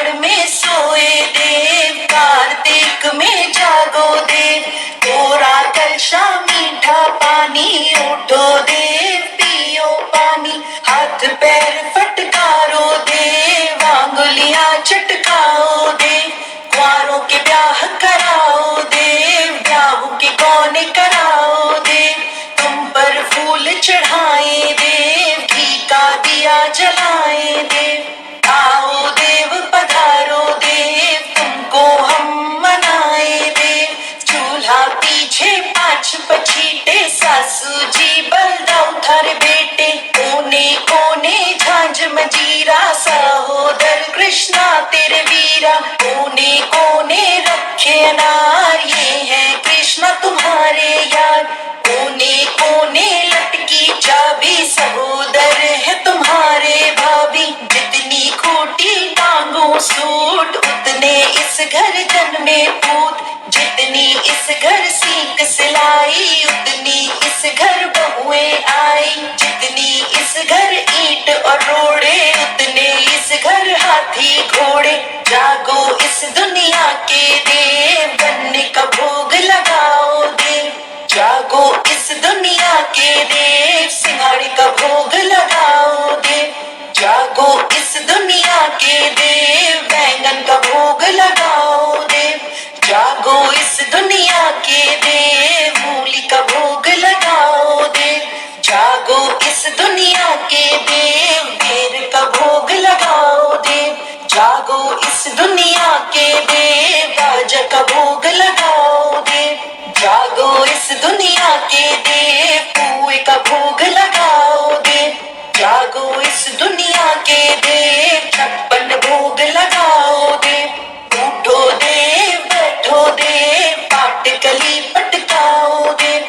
आषाढ़ में सोए देव, कार्तिक में जागो देव, कोरा कलशा मीठा पानी, उठो देव पियो पानी, हाथ पैर फटकारो देव, आंगुलियां चटकाओ देव, कुंवारों के ब्याह कराओ देव, ब्याह के कौन कराओ देव, तुम पर फूल चढ़ाए देव, घी का दिया जलाए देव, आओ देव पधारो देव, तुमको हम मनाए देव, चूल्हा पीछे पांच पछीटे, सासू जी बलदाऊ थारे बेटे, कोने कोने झांझ मजीरा, सहोदर कृष्णा तेरे वीरा, कोने कोने रखे अनार, ये है कृष्णा तुम्हारे यार, कोने कोने लटकी चाबी, सहोदर है तुम्हारे भाभी, जितनी खूटी टांगों सूट, उतने इस घर जन्मे पूत, जितनी इस घर सीख सिलाई, उतनी इस घर बहुएं आई, जितनी इस घर ईंट और रोड़े, उतने इस घर हाथी घोड़े, जागो इस दुनिया के देव, बनने का भोग लगाओ देव, जागो इस दुनिया के देव, सिंघाड़े का भोग लगाओ देव, जागो इस दुनिया के देव, बैंगन का भोग लगाओ देव, जागो इस दुनिया के देव, मूली का भोग लगाओ देव, जागो इस दुनिया के देव, बेर का भोग लगाओ देव, जागो इस दुनिया के देव, गाजर का भोग लगाओ देव, जागो इस दुनिया के देव, पुए का भोग लगाओ देव, जागो इस दुनिया के देव, 56 भोग लगाओ देव, उठो देव बैठो देव, पाट कली पटकाओ देव,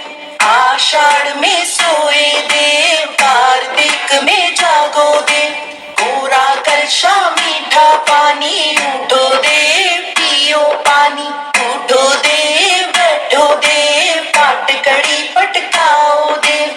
आषाढ़ में सोए देव, कार्तिक में जागो देव, कोरा कलशा मीठा पानी, उठो देव पियो पानी, उठो देव बैठो देव, पाट कड़ी पटकाओ देव,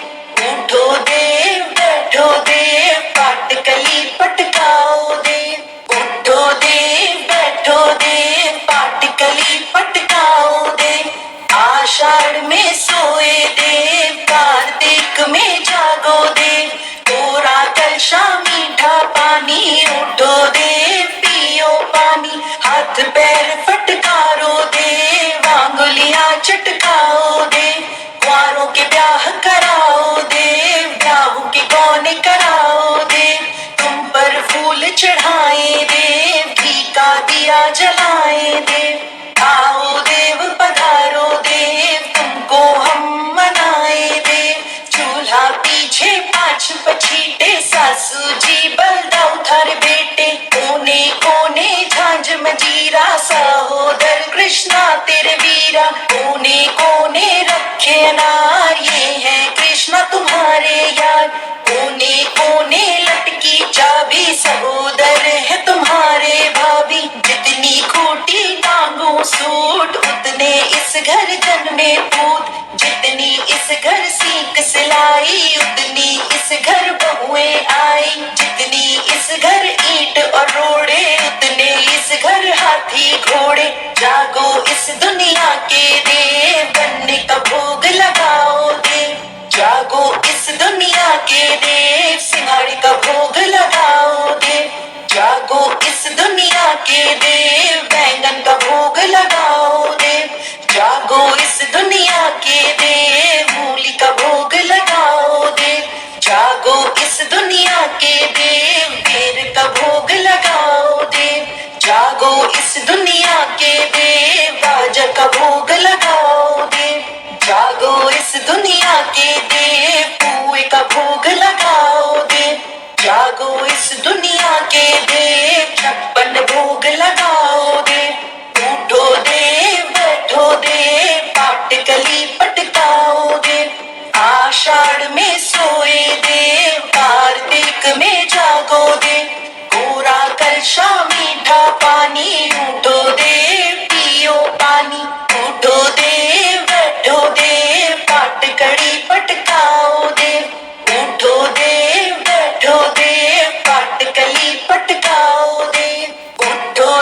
उठो देव बैठो देव, पाट कली पटकाओ देव, उठो देव बैठो देव, पाट कली पटकाओ देव, आषाढ़ में सोए देव, कार्तिक में जागो देव, कोरा कलशा मीठा पानी, उठो देव पियो पानी, हाथ पैर फटकारो देव, आंगुलियां चटकाओ देव, कुंवारों के ब्याह कराओ देव, ब्याह के कौन कराओ देव, तुम पर फूल चढ़ाए देव, घी का दिया जलाए देव, आओ देव पधारो देव, तुमको हम मनाए देव, चूल्हा पीछे पांच पछीटे, सासू जी बलदाऊ थारे बेटे, कोने कोने झांझ मजीरा, सहोदर कृष्णा तेरे वीरा, कोने कोने रखे अनार, ये है कृष्णा तुम्हारे यार, कोने कोने लटकी चाबी, सहोदर है तुम्हारे भाभी, जितनी खूटी टांगों सूट, उतने इस घर जन्मे पूत, जितनी इस घर सीख सिलाई, उतनी इस घर बहुएं आई, जितनी इस घर ईंट और रोड़े, उतने इस घर हाथी घोड़े, जागो इस दुनिया के देव, बनने का भोग लगाओ देव, जागो इस दुनिया के देव, सिंघाड़े का भोग लगाओ देव, जागो इस दुनिया के देव, बैंगन का भोग लगाओ देव, जागो इस दुनिया के देव, मूली का भोग लगाओ देव, जागो इस दुनिया के देव, बेर का भोग लगाओ देव, जागो इस दुनिया के देव, गाजर का भोग लगाओ देव, जागो इस दुनिया के देव, पुए का भोग लगाओ देव, जागो इस दुनिया के देव, 56 भोग लगाओ देव, उठो देव बैठो देव, पाट कली पटकाओ देव, आषाढ़ में सोए देव, कार्तिक में जागो देव, कोरा कलशा मीठा पानी, उठो देव पियो पानी, उठो देव बैठो देव, पाट कड़ी पटकाओ देव, उठो देव बैठो देव, पाट कली पटकाओ देव, उठो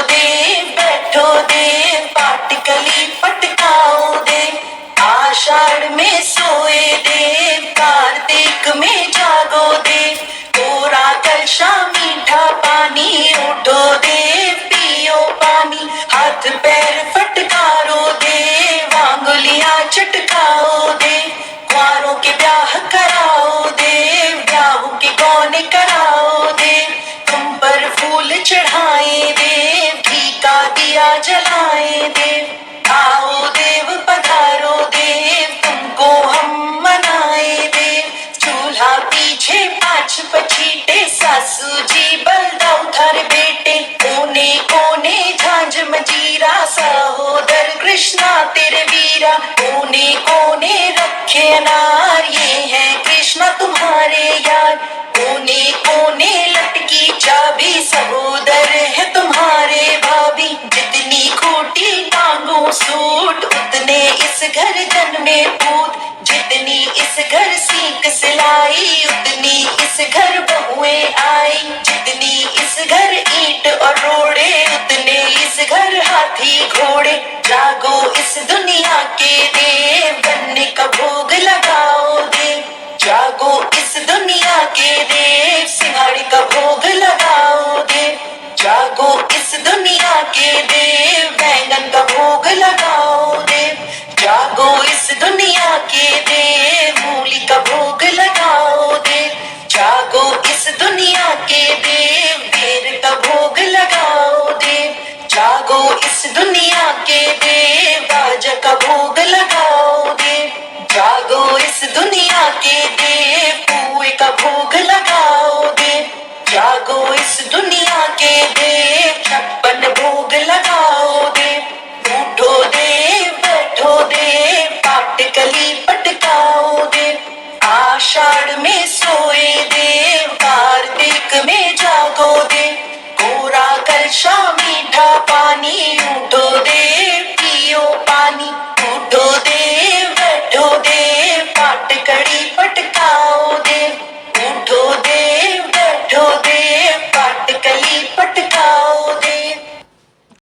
पीछे पाँच पछीटे सासू जी बलदाऊ थारे बेटे कोने कोने झांझ मजीरा सहोदर कृष्णा तेरे वीरा कोने कोने रखे अनार ये है कृष्णा तुम्हारे यार कोने कोने लटकी चाबी सहोदर है तुम्हारे भाभी जितनी खूटी टांगों सूट उतने इस घर जन्मे पूत जितनी इस घर सीख सिलाई उतनी इस घर बहुएं आई जितनी इस घर ईंट और रोड़े उतने इस घर हाथी घोड़े जागो इस दुनिया के देव बनने का भोग लगाओ देव जागो इस दुनिया के देव सिंगाड़ी का भोग लगाओ देव जागो इस दुनिया के देव बैंगन का भोग लगाओ देव जागो इस दुनिया के देव मूली का भोग लगाओ देव जागो इस दुनिया के देव बेर का भोग लगाओ देव जागो इस दुनिया के देव बाजा का भोग लगाओ देव जागो इस दुनिया के देव पुए का भोग लगाओ देव जागो इस दुनिया के देव 56 भोग लगाओ देव उठो देव बैठो देव पाट कली पटकाओ देव आषाढ़ में सोए देव कार्तिक में जागो देव कोरा कलशा मीठा पानी उठो